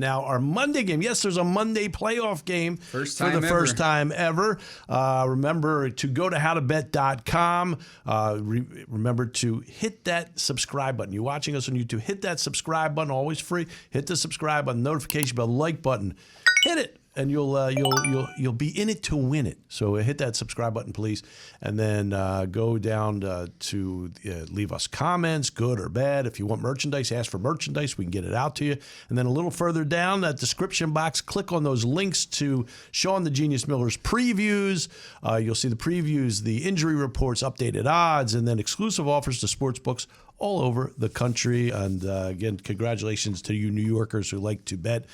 now our Monday game. Yes, there's a Monday playoff game for the first time ever. Remember to go to HowToBet.com. Remember to hit that subscribe button. You're watching us on YouTube. Hit that subscribe button. Always free. Hit the subscribe button, notification bell, like button. Hit it. And you'll be in it to win it. So hit that subscribe button, please, and then go down to leave us comments, good or bad. If you want merchandise, ask for merchandise. We can get it out to you. And then a little further down that description box, click on those links to Sean the Genius Miller's previews. You'll see the previews, the injury reports, updated odds, and then exclusive offers to sports books all over the country. And again, congratulations to you New Yorkers who like to bet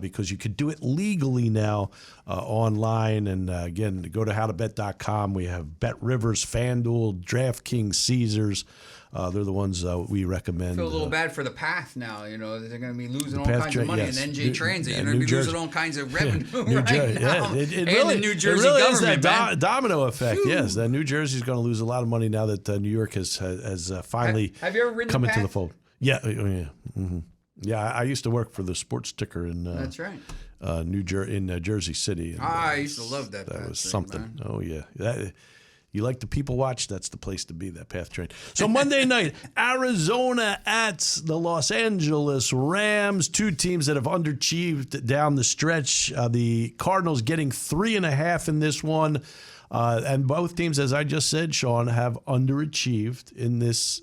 because you could do it legally now online. And again, go to howtobet.com. We have Bet Rivers, FanDuel, DraftKings, Caesars. They're the ones we recommend. I feel a little bad for the Path now. They're going to be losing all kinds of money. Yes. And NJ Transit, you're going to be losing all kinds of revenue right now. It really, the New Jersey really government, is that domino effect. Whew. Yes, that New Jersey's going to lose a lot of money now that New York has finally have you ever ridden come the into Path? the fold. Yeah, mm-hmm. Yeah. I used to work for the sports ticker in. That's right. Jersey City. And, I used to love that. That was something. Man. Oh yeah. You like the people watch? That's the place to be, that Path train. So Monday night, Arizona at the Los Angeles Rams, two teams that have underachieved down the stretch. The Cardinals getting 3.5 in this one. And both teams, as I just said, Sean, have underachieved in this,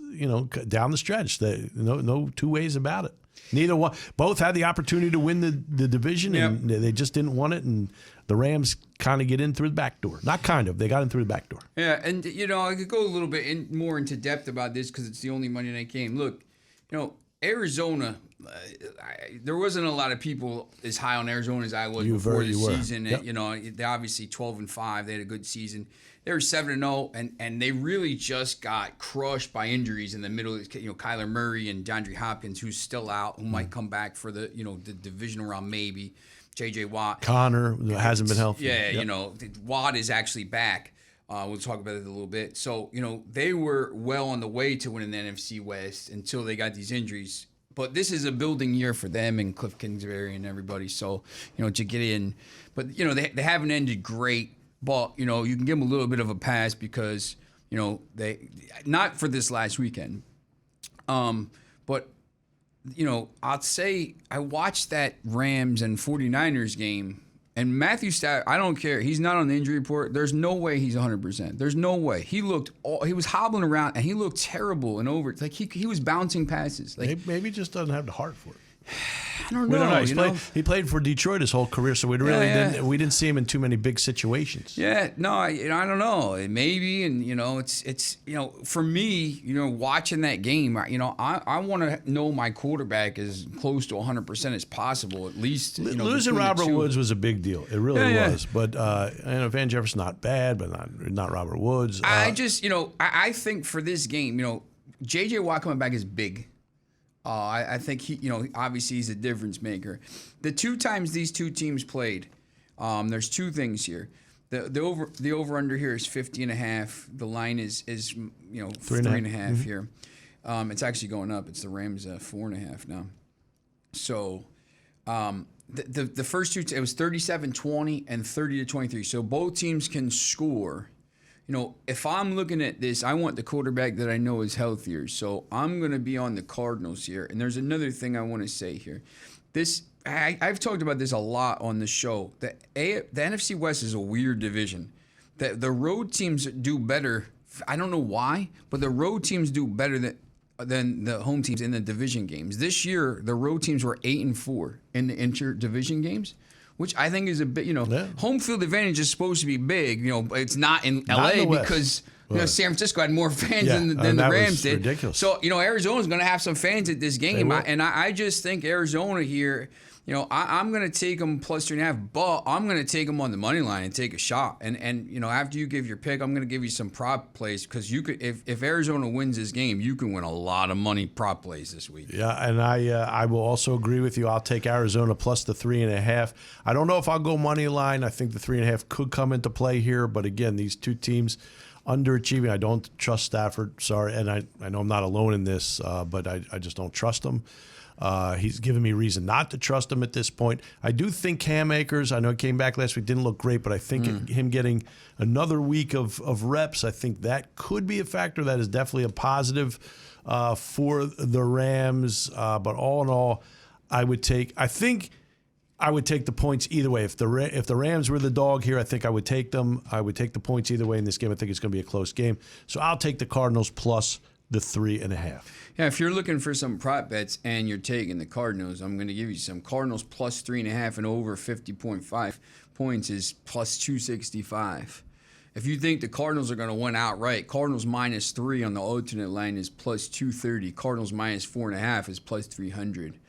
down the stretch. No two ways about it. Neither one. Both had the opportunity to win the division, and they just didn't want it. And the Rams kind of get in through the back door. Not kind of. They got in through the back door. Yeah, and, I could go a little bit more into depth about this because it's the only Monday night game. Look, Arizona, there wasn't a lot of people as high on Arizona as I was before the season. Yep. They obviously 12-5. They had a good season. They were 7-0, and they really just got crushed by injuries in the middle. Kyler Murray and DeAndre Hopkins, who's still out, who might come back for the the divisional round maybe. J.J. Watt. Connor hasn't been healthy. Yeah, Watt is actually back. We'll talk about it a little bit. So, they were well on the way to winning the NFC West until they got these injuries. But this is a building year for them and Cliff Kingsbury and everybody. So, to get in. But, they haven't ended great. But, you can give them a little bit of a pass because, they not for this last weekend. But, I'd say I watched that Rams and 49ers game. And Matthew Stafford, I don't care. He's not on the injury report. There's no way he's 100%. There's no way. He was hobbling around, and he looked terrible and over. Like he was bouncing passes. Like maybe he just doesn't have the heart for it. I don't know. He played for Detroit his whole career, so we didn't see him in too many big situations. Yeah, no, I don't know. Maybe, and it's for me, watching that game, I want to know my quarterback as close to 100% as possible, at least. Losing Robert Woods was a big deal. It really was. But Van Jefferson's not bad, but not Robert Woods. I think for this game, J.J. Watt coming back is big. I think he, obviously he's a difference maker. The two times these two teams played, there's two things here. The over under here is 50.5. The line is 3.5 here. It's actually going up. It's the Rams 4.5 now. So the first two, it was 37-20 and 30-23. So both teams can score. If I'm looking at this, I want the quarterback that I know is healthier. So I'm going to be on the Cardinals here. And there's another thing I want to say here. I've talked about this a lot on the show. The NFC West is a weird division. The road teams do better. I don't know why, but the road teams do better than the home teams in the division games. This year, the road teams were 8-4 in the inter-division games, which I think is a bit, home field advantage is supposed to be big. It's not in LA because San Francisco had more fans than the Rams did. Ridiculous. So, Arizona's going to have some fans at this game. I just think Arizona here, I'm going to take them plus 3.5, but I'm going to take them on the money line and take a shot. And after you give your pick, I'm going to give you some prop plays because you could, if Arizona wins this game, you can win a lot of money prop plays this week. Yeah, and I will also agree with you. I'll take Arizona plus the 3.5. I don't know if I'll go money line. I think the 3.5 could come into play here, but again, these two teams underachieving. I don't trust Stafford. Sorry, and I know I'm not alone in this, but I just don't trust them. He's given me reason not to trust him at this point. I do think Cam Akers, I know he came back last week, didn't look great, but I think him getting another week of reps, I think that could be a factor. That is definitely a positive for the Rams. But all in all, I think I would take the points either way. If the Rams were the dog here, I think I would take them. I would take the points either way in this game. I think it's going to be a close game. So I'll take the Cardinals plus the 3.5. Yeah, if you're looking for some prop bets and you're taking the Cardinals, I'm going to give you some. Cardinals plus 3.5 and over 50.5 points is plus 265. If you think the Cardinals are going to win outright, Cardinals minus 3 on the alternate line is plus 230. Cardinals minus 4.5 is plus 300.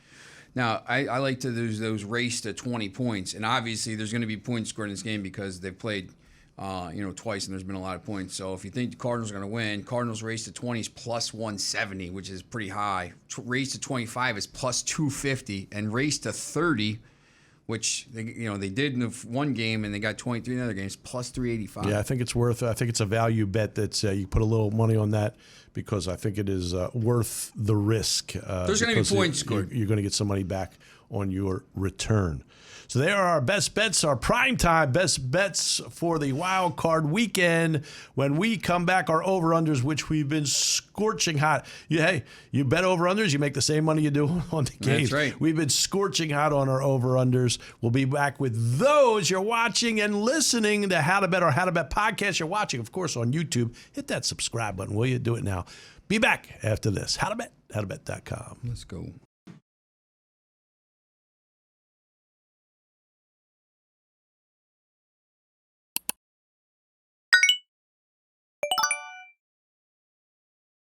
Now, I like to those race to 20 points, and obviously there's going to be points scored in this game because they've played twice and there's been a lot of points. So if you think the Cardinals are going to win, Cardinals race to 20 is plus 170, which is pretty high. Race to 25 is plus 250, and race to 30, which they did in the one game and they got 23 in the other games, plus 385. Yeah, I think it's worth. I think it's a value bet that you put a little money on that because I think it is worth the risk. There's going to be points scored. You're going to get some money back on your return. So there are our best bets, our primetime best bets for the wild card weekend. When we come back, our over-unders, which we've been scorching hot. You bet over-unders, you make the same money you do on the games. That's right. We've been scorching hot on our over-unders. We'll be back with those. You're watching and listening to How to Bet, or How to Bet podcast. You're watching, of course, on YouTube. Hit that subscribe button, will you? Do it now. Be back after this. HowToBet, HowToBet.com. Let's go.